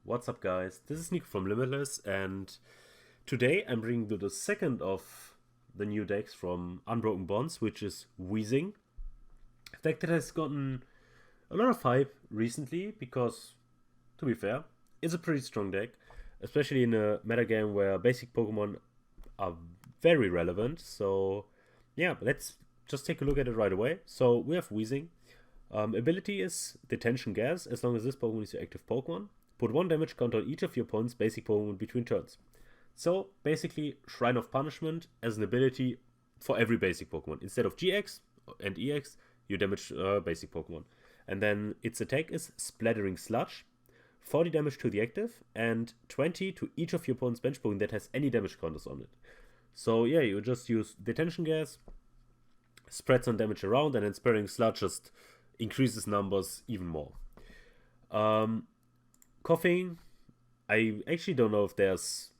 What's up, guys? This is Nico from Limitless, and today I'm bringing you the second of the new decks from Unbroken Bonds, which is Weezing. A deck that has gotten a lot of hype recently because, to be fair, it's a pretty strong deck, especially in a metagame where basic Pokemon are very relevant. So, yeah, let's just take a look at it right away. So, we have Weezing. Ability is Detention Gas as long as this Pokemon is your active Pokemon. Put one damage counter on each of your opponent's basic Pokemon between turns. So basically, Shrine of Punishment as an ability for every basic Pokemon. Instead of GX and EX, you damage basic Pokemon. And then its attack is Splattering Sludge. 40 damage to the active and 20 to each of your opponent's bench Pokemon that has any damage counters on it. So yeah, you just use Detention Gas, spread some damage around, and then Splattering Sludge just increases numbers even more. Coughing, I actually don't know if there's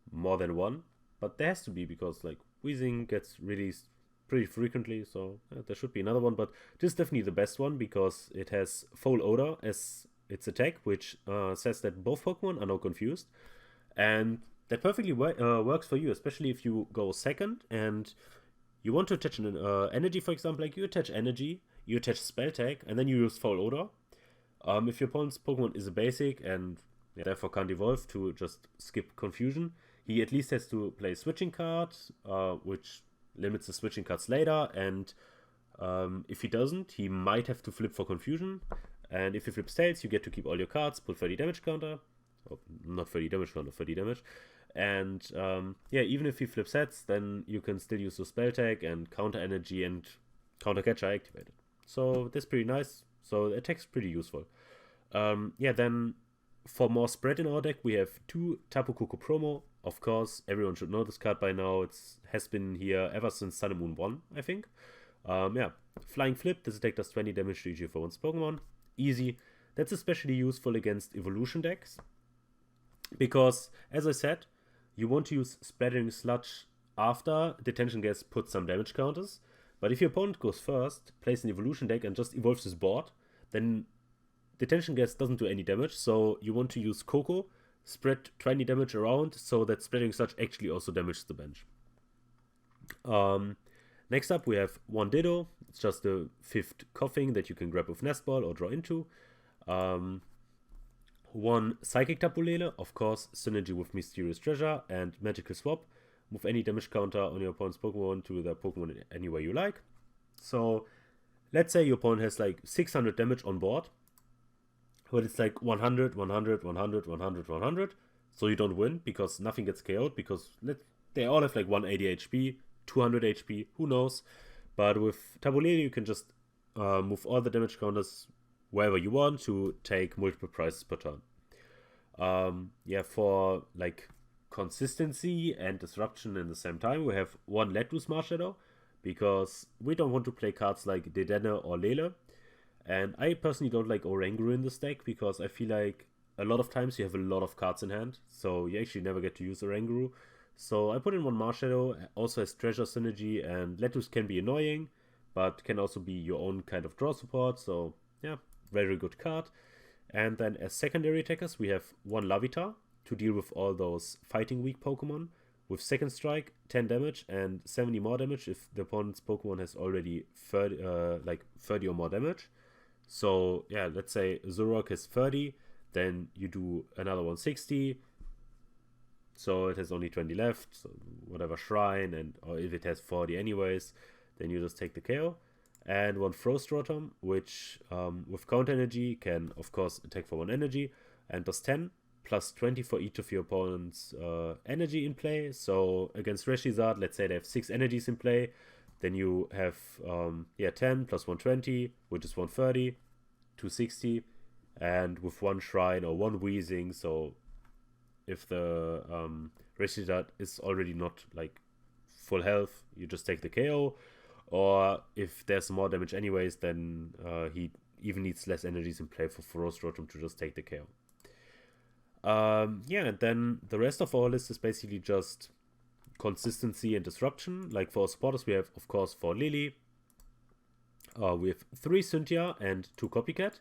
more than one, but there has to be because like Weezing gets released pretty frequently, so there should be another one. But this is definitely the best one because it has Foul Odor as its attack, which says that both Pokemon are now confused, and that perfectly works for you, especially if you go second and you want to attach an energy, for example, like you attach energy, you attach spell tag, and then you use Foul Odor. If your opponent's Pokemon is a basic and therefore can't evolve to just skip confusion, he at least has to play switching card, which limits the switching cards later. And if he doesn't, he might have to flip for confusion. And if he flips tails, you get to keep all your cards, put 30 damage counter. Oh, not 30 damage counter, 30 damage. And even if he flips heads, then you can still use the spell tag and counter energy and counter catcher activated. So that's pretty nice. So the attack's pretty useful. Then for more spread in our deck, we have two Tapu Koko promo. Of course, everyone should know this card by now. It has been here ever since Sun and Moon 1, I think. Flying Flip. This deck does 20 damage to each of one's Pokemon. Easy. That's especially useful against evolution decks. Because, as I said, you want to use Splattering Sludge after Detention Gas puts some damage counters. But if your opponent goes first, plays an evolution deck, and just evolves his board, then Detention Gas doesn't do any damage, so you want to use Coco, spread 20 damage around, so that Splattering Sludge actually also damages the bench. Next up, we have one Ditto. It's just the fifth Coughing that you can grab with Nest Ball or draw into. One Psychic Tapu Lele, of course, synergy with Mysterious Treasure and Magical Swap. Move any damage counter on your opponent's Pokemon to their Pokemon in any way you like. So, let's say your opponent has like 600 damage on board, but it's like 100, 100, 100, 100, 100. So you don't win because nothing gets KO'd because they all have like 180 HP, 200 HP, who knows. But with Tapu Lele, you can just move all the damage counters wherever you want to take multiple prizes per turn. For like consistency and disruption in the same time, we have one Let Loose Marshadow because we don't want to play cards like Dedenne or Lele. And I personally don't like Oranguru in this deck because I feel like a lot of times you have a lot of cards in hand, so you actually never get to use Oranguru. So I put in one Marshadow, also has Treasure Synergy, and Let Loose can be annoying, but can also be your own kind of draw support, so yeah, very good card. And then as secondary attackers, we have one Larvitar to deal with all those fighting weak Pokemon with second strike, 10 damage and 70 more damage if the opponent's Pokemon has already 30 or more damage. So yeah, let's say Zoroark has 30, then you do another 160. So it has only 20 left, so whatever Shrine, or if it has 40 anyways, then you just take the KO. And one Frost Rotom, which with counter energy can of course attack for 1 energy and does 10 plus 20 for each of your opponent's energy in play. So against Reshizard, let's say they have 6 energies in play, then you have 10 plus 120, which is 130, 260, and with one Shrine or one Weezing. So if the Reshizard is already not like full health, you just take the KO. Or if there's more damage anyways, then he even needs less energies in play for Frost Rotom to just take the KO. And then the rest of our list is basically just consistency and disruption. Like for our supporters, we have, of course, for Lily, we have 3 Cynthia and 2 Copycat.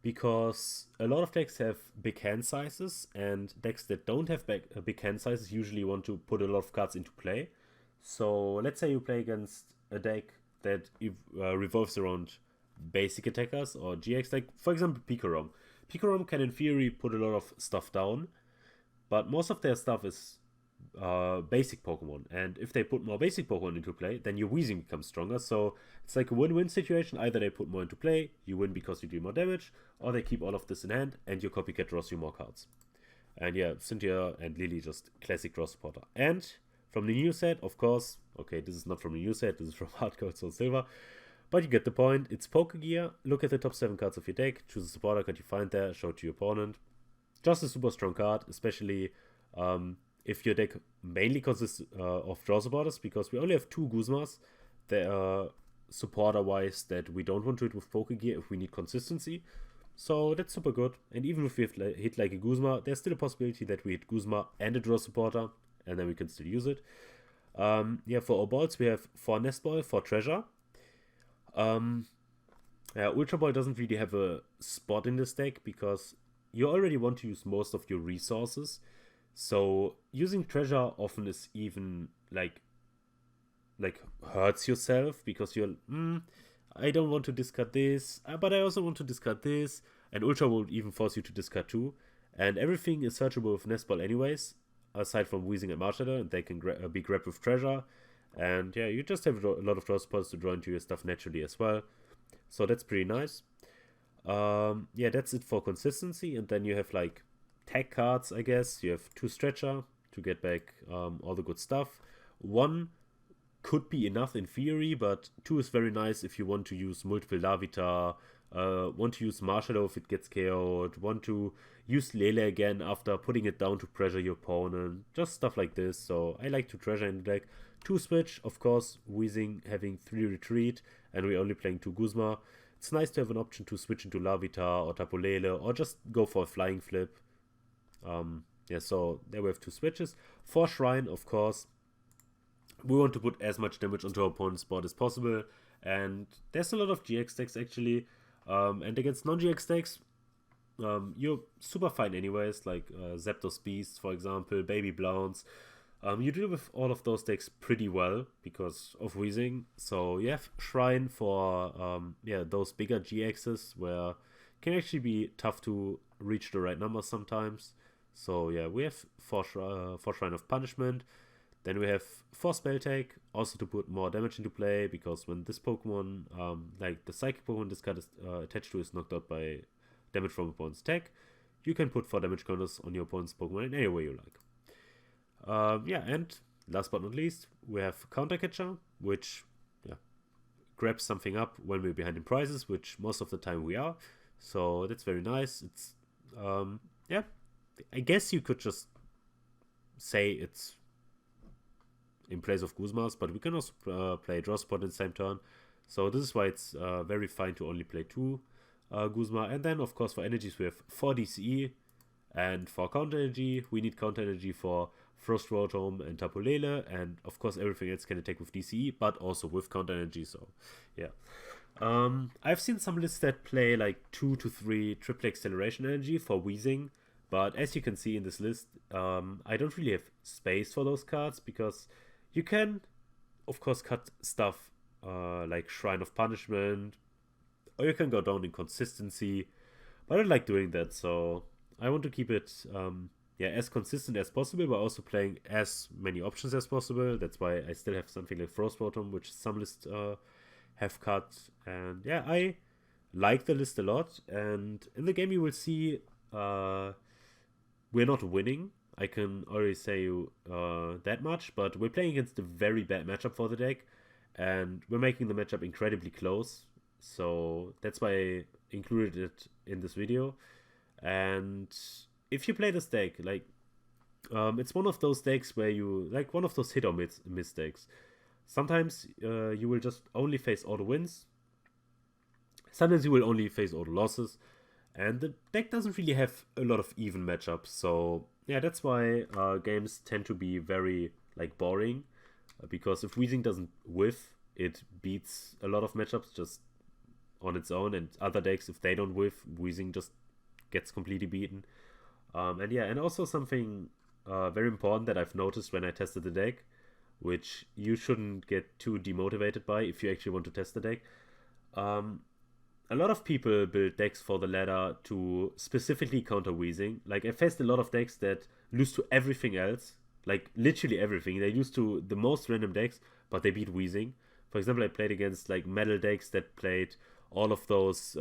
because a lot of decks have big hand sizes, and decks that don't have big hand sizes usually want to put a lot of cards into play. So let's say you play against a deck that revolves around basic attackers or GX, like for example Picarom. Picarom can in theory put a lot of stuff down, but most of their stuff is basic Pokemon, and if they put more basic Pokemon into play, then your Weezing becomes stronger. So it's like a win-win situation. Either they put more into play, you win because you do more damage, or they keep all of this in hand and your copycat draws you more cards. And yeah, Cynthia and Lily, just classic draw supporter. And from the new set, of course, okay, this is not from the new set, this is from Hard Gold, Soul Silver, but you get the point. It's Pokegear. Look at the top 7 cards of your deck, choose a supporter card you find there, show it to your opponent. Just a super strong card, especially if your deck mainly consists of draw supporters, because we only have 2 Guzmas that are supporter-wise that we don't want to hit with Pokegear if we need consistency. So that's super good. And even if we have hit like a Guzma, there's still a possibility that we hit Guzma and a draw supporter, and then we can still use it. Yeah, for our balls, we have 4 Nest Ball, 4 Treasure. Yeah, Ultra Ball doesn't really have a spot in this deck because you already want to use most of your resources. So using Treasure often is even like hurts yourself because you're I don't want to discard this, but I also want to discard this, and Ultra will even force you to discard 2, and everything is searchable with Nest Ball anyways, aside from Weezing and Marshadow, and they can be grabbed with Treasure, and yeah, you just have a lot of draw spots to draw into your stuff naturally as well, so that's pretty nice. Yeah, that's it for consistency, and then you have like tag cards, I guess. You have 2 Stretcher to get back all the good stuff. 1 could be enough in theory, but 2 is very nice if you want to use multiple Larvitar, want to use Marshadow if it gets KO'd, want to use Lele again after putting it down to pressure your opponent, just stuff like this. So I like to Treasure in the deck. 2 Switch, of course, Weezing having 3 Retreat, and we're only playing 2 Guzma. It's nice to have an option to switch into Larvitar or Tapu Lele, or just go for a Flying Flip. Yeah, so there we have 2 switches. 4 Shrine, of course. We want to put as much damage onto our opponent's board as possible, and there's a lot of GX decks actually, and against non-GX decks, you're super fine anyways, like Zapdos Beast, for example, Baby Blounce. You deal with all of those decks pretty well because of Weezing, so you have Shrine for yeah, those bigger GXs where it can actually be tough to reach the right number sometimes. So yeah, we have 4 Shrine of Punishment. Then we have 4 Spell Tag, also to put more damage into play, because when this Pokemon, like the Psychic Pokemon this card is attached to, is knocked out by damage from opponent's attack, you can put 4 damage counters on your opponent's Pokemon in any way you like. Yeah, and last but not least, we have Counter Catcher, which grabs something up when we're behind in prizes, which most of the time we are. So that's very nice. It's yeah, I guess you could just say it's in place of Guzmas, but we can also play Draw Spot in the same turn. So this is why it's very fine to only play 2 Guzma. And then, of course, for energies, we have 4 DCE. And for counter energy, we need counter energy for Frost Rotom and Tapu Lele. And, of course, everything else can attack with DCE, but also with counter energy. So, yeah. I've seen some lists that play like 2 to 3 triple acceleration energy for Weezing. But as you can see in this list, I don't really have space for those cards, because you can, of course, cut stuff like Shrine of Punishment, or you can go down in consistency, but I don't like doing that, so I want to keep it yeah, as consistent as possible, but also playing as many options as possible. That's why I still have something like Frost Bottom, which some lists have cut, and yeah, I like the list a lot, and in the game you will see we're not winning. I can already say that much, but we're playing against a very bad matchup for the deck, and we're making the matchup incredibly close, so that's why I included it in this video. And if you play this deck, like, it's one of those decks where you, like, one of those hit or miss decks. Sometimes you will just only face all the wins, sometimes you will only face all the losses, and the deck doesn't really have a lot of even matchups, so yeah, that's why games tend to be very, like, boring, because if Weezing doesn't whiff, it beats a lot of matchups just on its own, and other decks, if they don't whiff, Weezing just gets completely beaten. And yeah, and also something very important that I've noticed when I tested the deck, which you shouldn't get too demotivated by if you actually want to test the deck. A lot of people build decks for the ladder to specifically counter Weezing. Like, I faced a lot of decks that lose to everything else, like literally everything. They lose to the most random decks, but they beat Weezing. For example, I played against like metal decks that played all of those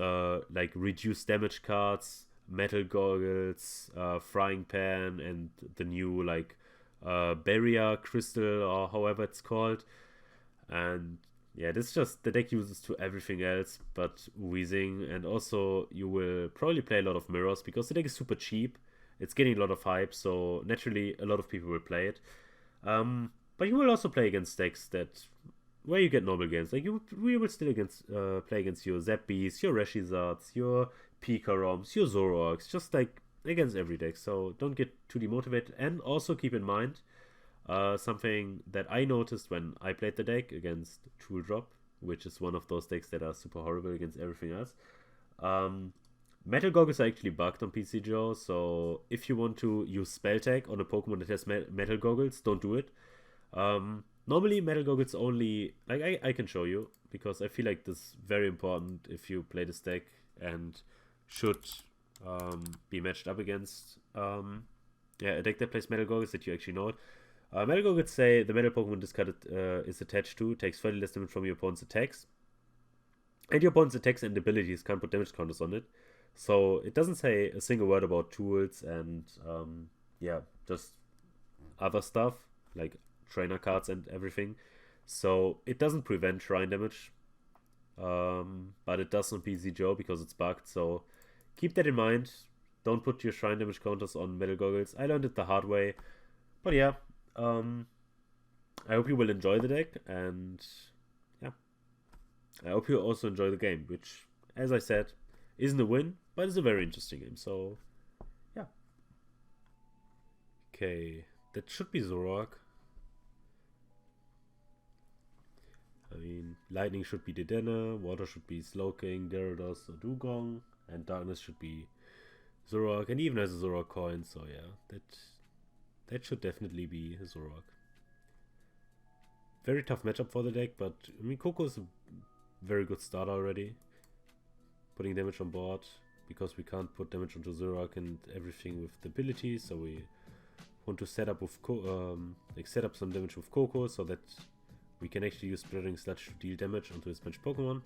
like reduced damage cards, metal goggles, frying pan, and the new like barrier crystal or however it's called. And yeah, this just the deck uses to everything else but Weezing, and also you will probably play a lot of mirrors because the deck is super cheap. It's getting a lot of hype, so naturally a lot of people will play it. But you will also play against decks that where you get normal games. Like we will still play against your Zappies, your Reshizards, your Pikaroms, your Zoroarks, just like against every deck. So don't get too demotivated, and also keep in mind something that I noticed when I played the deck against Tool Drop, which is one of those decks that are super horrible against everything else. Metal Goggles are actually bugged on PCGO, so if you want to use Spell Tag on a Pokemon that has Metal Goggles, don't do it. Normally, Metal Goggles only... Like, I can show you, because I feel like this is very important if you play this deck and should be matched up against a deck that plays Metal Goggles that you actually know it. Metal Goggles say the metal Pokemon discarded is attached to takes 30 less damage from your opponent's attacks. And your opponent's attacks and abilities can't put damage counters on it. So it doesn't say a single word about tools and just other stuff like trainer cards and everything. So it doesn't prevent shrine damage, but it does on PCGO because it's bugged. So keep that in mind. Don't put your shrine damage counters on Metal Goggles. I learned it the hard way, but yeah. I hope you will enjoy the deck, and yeah, I hope you also enjoy the game, which, as I said, isn't a win, but it's a very interesting game. So yeah. Okay, that should be Zoroark. I mean, Lightning should be Dedenne, Water should be Slowking, Gyarados or Dugong, and Darkness should be Zoroark, and he even has a Zoroark coin, so yeah, that should definitely be Zoroark. Very tough matchup for the deck, but I mean, Coco is a very good starter already. Putting damage on board, because we can't put damage onto Zoroark and everything with the abilities, so we want to set up with set up some damage with Coco so that we can actually use Splattering Sludge to deal damage onto his bench Pokemon.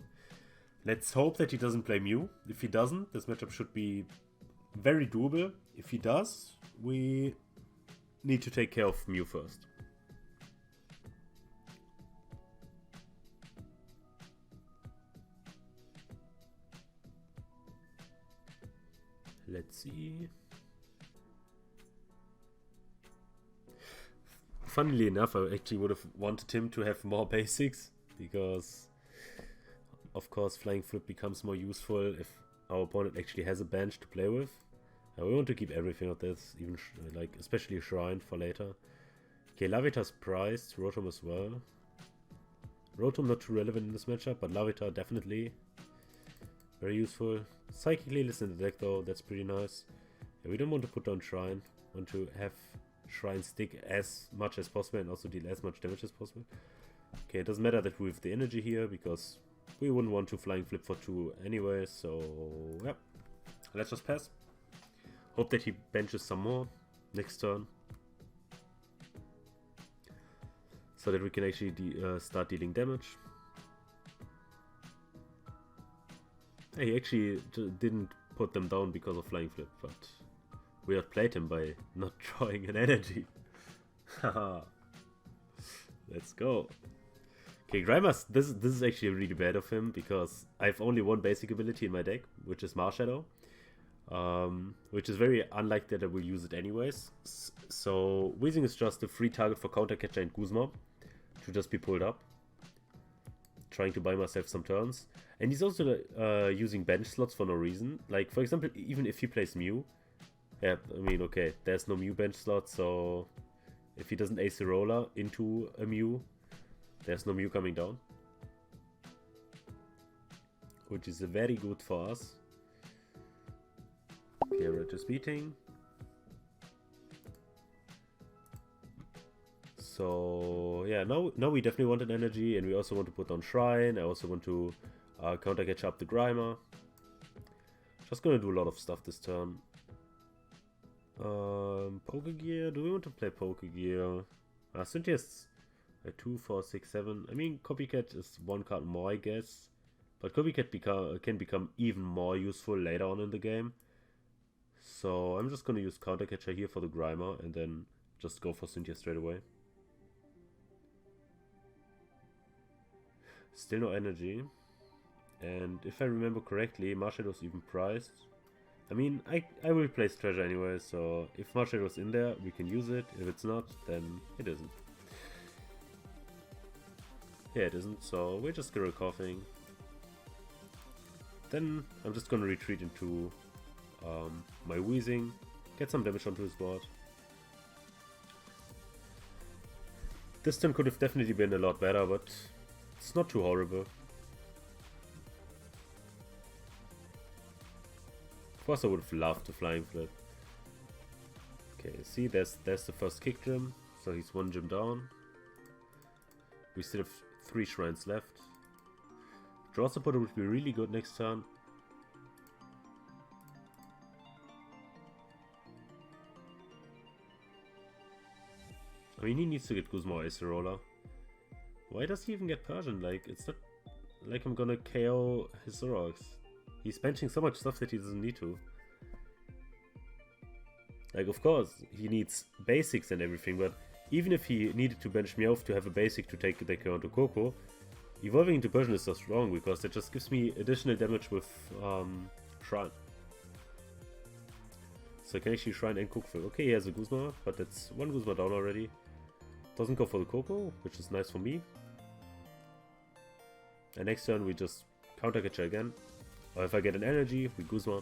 Let's hope that he doesn't play Mew. If he doesn't, this matchup should be very doable. If he does, we need to take care of Mew first. Let's see. Funnily enough, I actually would have wanted him to have more basics, because of course Flying Flip becomes more useful if our opponent actually has a bench to play with. We want to keep everything of this, even like especially Shrine for later. Okay, Larvitar's priced, Rotom as well. Rotom not too relevant in this matchup, but Larvitar definitely very useful. Psychically listen to the deck though, that's pretty nice. Yeah, we don't want to put down Shrine, we want to have Shrine stick as much as possible and also deal as much damage as possible. Okay, it doesn't matter that we have the energy here, because we wouldn't want to Flying Flip for 2 anyway, so yeah. Let's just pass. Hope that he benches some more next turn, so that we can actually start dealing damage. He actually didn't put them down because of Flying Flip, but we outplayed him by not drawing an energy. Haha. Let's go. Okay, Grimus, this is actually really bad of him, because I have only one basic ability in my deck, which is Marshadow. Which is very unlikely that I will use it anyways. So Weezing is just a free target for Counter Catcher and Guzma to just be pulled up, trying to buy myself some turns. And he's also using bench slots for no reason. Like, for example, even if he plays Mew, yeah, I mean, okay, there's no Mew bench slot, so if he doesn't ace a roller into a Mew, there's no Mew coming down. which is very good for us. Okay, red is beating. So yeah, now we definitely want an energy, and we also want to put on Shrine. I also want to counter catch up the Grimer. Just gonna do a lot of stuff this turn. Pokegear, do we want to play Pokegear? Cynthia's a 2, 4, 6, 7. I mean, Copycat is one card more, I guess. But Copycat can become even more useful later on in the game. So I'm just gonna use Counter Catcher here for the Grimer and then just go for Cynthia straight away. Still no energy. And if I remember correctly, Marshallow's even priced. I mean, I will place Treasure anyway, so if Marshallow's in there, we can use it. If it's not, then it isn't. Yeah, it isn't, so we're just Squirrel Coughing. Then I'm just gonna retreat into my Weezing, get some damage onto his board. This turn could have definitely been a lot better, but it's not too horrible. Of course I would have loved the Flying Flip. Okay, see, there's the first kick gym, so he's 1 gym down. We still have 3 shrines left. Draw supporter would be really good next turn. I mean, he needs to get Guzma or Acerola. Why does he even get Persian? Like, it's not like I'm gonna KO his Zoroarks. He's benching so much stuff that he doesn't need to. Like, of course, he needs basics and everything, but even if he needed to bench Meowth to have a basic to take the KO onto Coco, evolving into Persian is so strong because it just gives me additional damage with Shrine. So I can actually Shrine and Coco. Okay, he has a Guzma, but that's 1 Guzma down already. Doesn't go for the Coco, which is nice for me. And next turn we just Counter Catcher again. Or if I get an energy, we Guzma.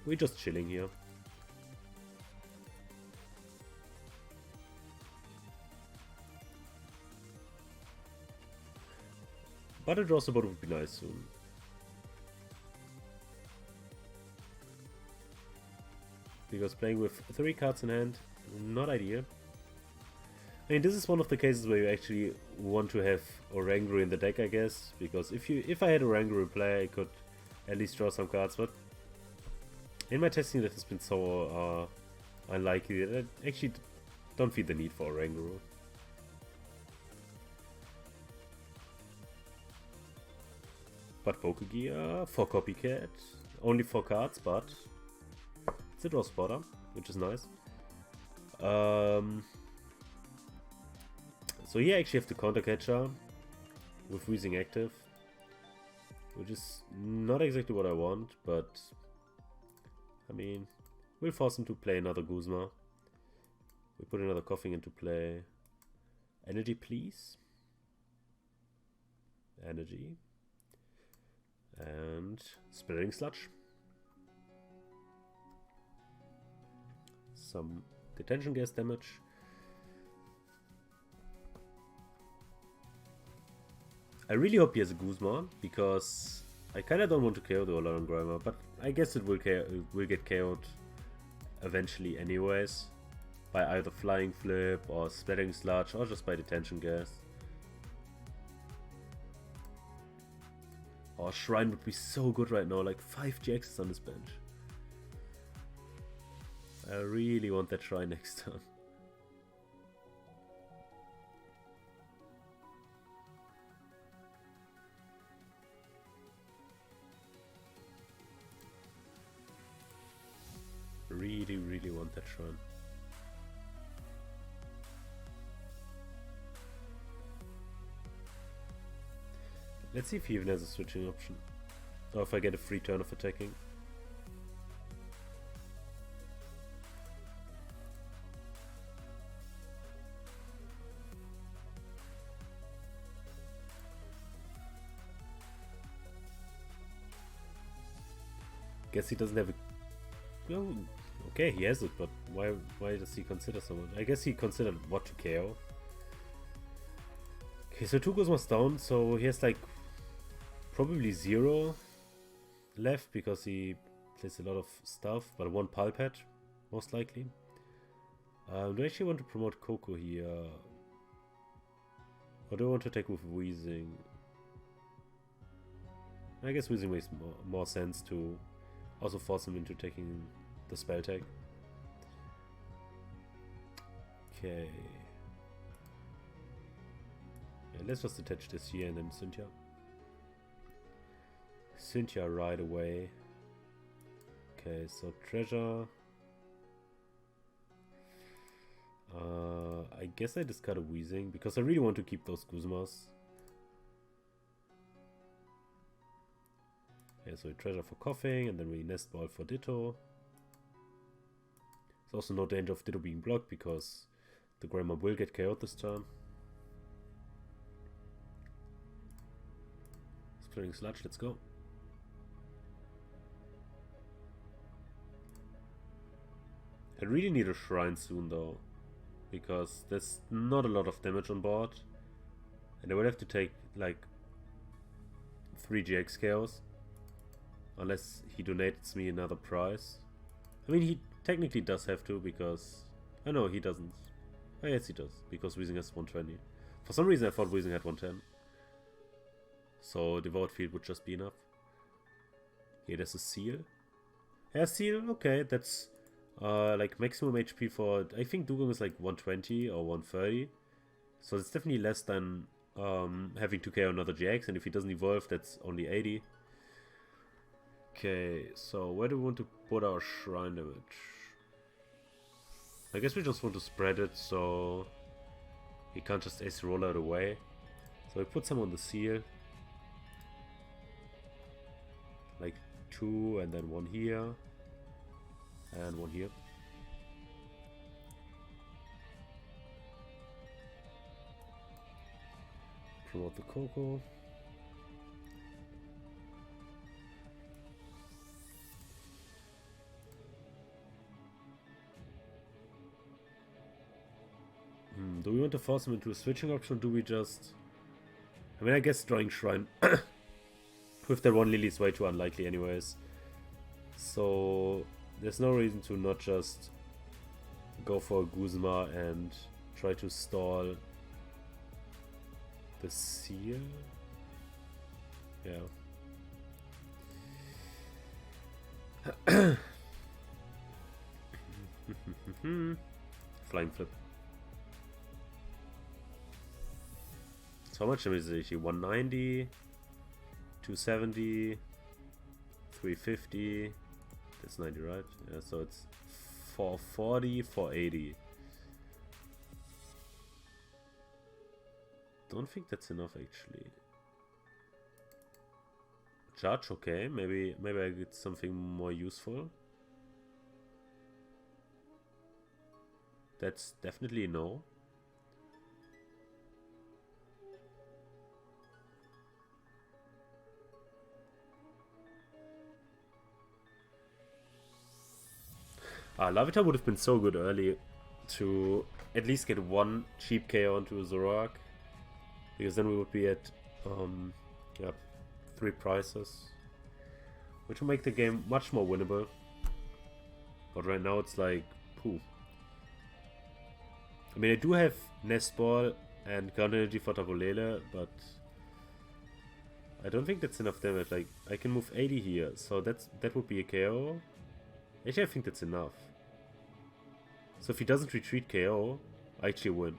We're just chilling here. But a draw support would be nice soon. Because playing with 3 cards in hand, not ideal. I mean, this is one of the cases where you actually want to have Oranguru in the deck, I guess. Because if I had Oranguru in play, I could at least draw some cards. But in my testing, that has been so unlikely that I actually don't feel the need for Oranguru. But Pokegear for Copycat, only 4 cards, but it's a draw spotter, which is nice. So here I actually have the Counter Catcher with Weezing active, which is not exactly what I want, but I mean, we'll force him to play another Guzma. We put another Coughing into play. Energy, please. Energy. And Spreading Sludge. Some detention gas damage. I really hope he has a Guzma, because I kinda don't want to KO the Alolan Grimer, but I guess it will get KO'd eventually anyways. By either Flying Flip or Spreading Sludge or just by detention gas. Oh, Shrine would be so good right now, like 5 GXs on this bench. I really want that Shrine next turn. Really want that Shrine. Let's see if he even has a switching option. Or if I get a free turn of attacking. Guess he doesn't have a... Well, okay, he has it, but why does he consider someone? I guess he considered what to KO. Okay, so 2 Guzmas down, so he has like Probably 0 left because he plays a lot of stuff, but 1 Pulpet, most likely. Do I actually want to promote Coco here? Or do I want to take with Weezing? I guess Weezing makes more sense to also force him into taking the spell tag. Okay. Yeah, let's just attach this here and then Cynthia. Cynthia right away. Okay, so treasure. I guess I discard a Weezing because I really want to keep those Guzmas. Yeah, so we treasure for coughing and then we nest ball for Ditto. There's also no danger of Ditto being blocked because the Grammar will get KO'd this turn. Splitting Sludge, let's go. I really need a Shrine soon though, because there's not a lot of damage on board. And I will have to take like 3 GX KOs. Unless he donates me another prize. I mean, he technically does have to because... Oh no, he doesn't. Oh yes, he does, because Weezing has 120. For some reason I thought Weezing had 110. So Devout Field would just be enough. Here, there's a Seal. Yeah, Seal, okay, that's like maximum HP for... I think Dugong is like 120 or 130. So it's definitely less than having to KO another GX, and if he doesn't evolve, that's only 80. Okay, so where do we want to put our shrine damage? I guess we just want to spread it so he can't just ace roll out away. So we put some on the seal. Like 2 and then 1 here. And 1 here. Promote the Coco. Do we want to force him into a switching option, or do we just... I mean, I guess drawing Shrine with that 1 Lily is way too unlikely anyways. So there's no reason to not just go for a Guzma and try to stall the seal. Yeah. Flying flip. So how much damage is it actually? 190, 270, 350. That's 90, right? Yeah, so it's 440, 480. Don't think that's enough actually. Judge, okay. Maybe I get something more useful. That's definitely no. Lavita would have been so good early to at least get 1 cheap KO onto a Zoroark, because then we would be at yeah, 3 prizes, which will make the game much more winnable. But right now it's like, pooh. I mean, I do have Nest Ball and Ground Energy for Tabolele, but I don't think that's enough damage. Like, I can move 80 here, so that would be a KO. Actually, I think that's enough. So if he doesn't retreat KO, I actually win.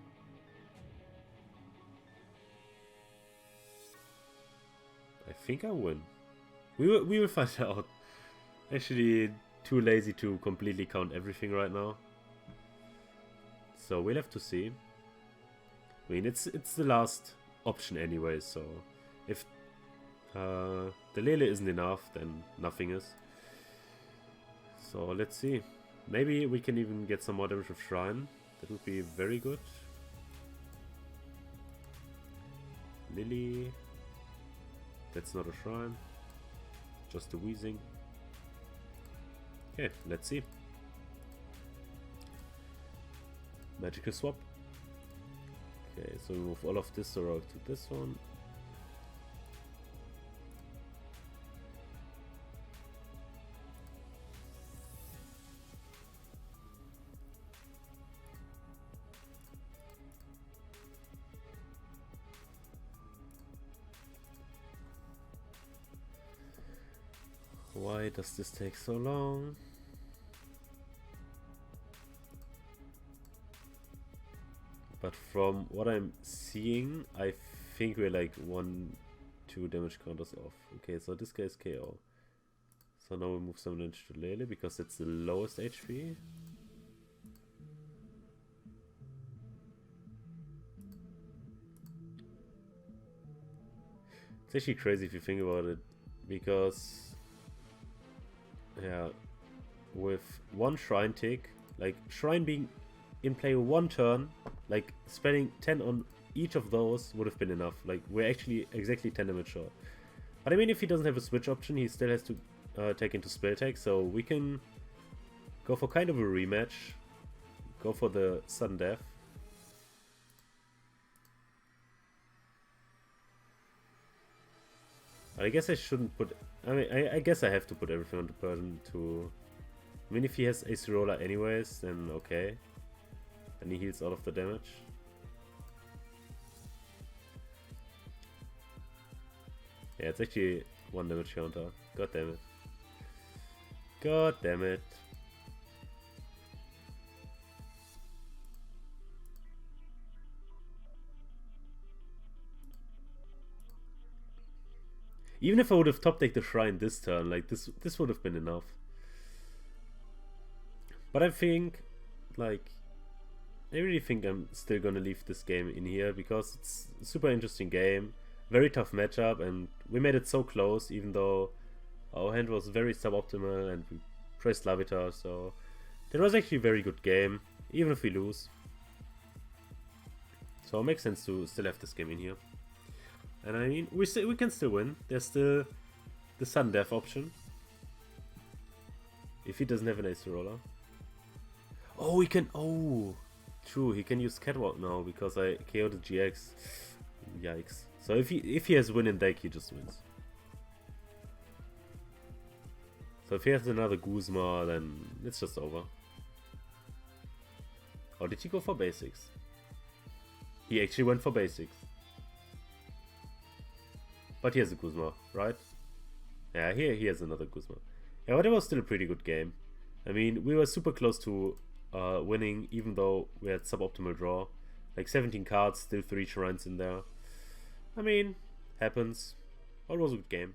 I think I win. We will find out. Actually, too lazy to completely count everything right now. So we'll have to see. I mean, it's the last option anyway, so if the Lele isn't enough, then nothing is. So let's see. Maybe we can even get some more damage with Shrine. That would be very good. Lily. That's not a Shrine. Just a Weezing. Okay, let's see. Magical swap. Okay, so we move all of this around to this one. does this take so long? But from what I'm seeing, I think we're like 1-2 damage counters off. Okay, so this guy's KO. So now we move some damage to Lele because it's the lowest HP. It's actually crazy if you think about it, because yeah, with one Shrine tick, like Shrine being in play one turn, like spending 10 on each of those would have been enough. Like we're actually exactly 10 damage short. But I mean, if he doesn't have a switch option, he still has to take into spell tag, so we can go for kind of a rematch. Go for the sudden death. I guess I shouldn't put... I mean, I guess I have to put everything on the person to... I mean, if he has AC Roller anyways, then okay. Then he heals all of the damage. Yeah, it's actually 1 damage counter. God damn it. God damn it. Even if I would have top decked the Shrine this turn, like this would have been enough. But I think, like, I really think I'm still gonna leave this game in here because it's a super interesting game, very tough matchup, and we made it so close even though our hand was very suboptimal and we pressed Lavita, so that was actually a very good game, even if we lose. So it makes sense to still have this game in here. And I mean, we can still win. There's still the sudden death option. If he doesn't have an Ace Roller. Oh, he can... Oh! True, he can use Catwalk now because I KO'd the GX. Yikes. So if he has win in deck, he just wins. So if he has another Guzma, then it's just over. Or did he go for basics? He actually went for basics. But he has a Guzma, right? Yeah, he has another Guzma. Yeah, but it was still a pretty good game. I mean, we were super close to winning, even though we had suboptimal draw. Like 17 cards, still 3 shrines in there. I mean, happens. But it was a good game.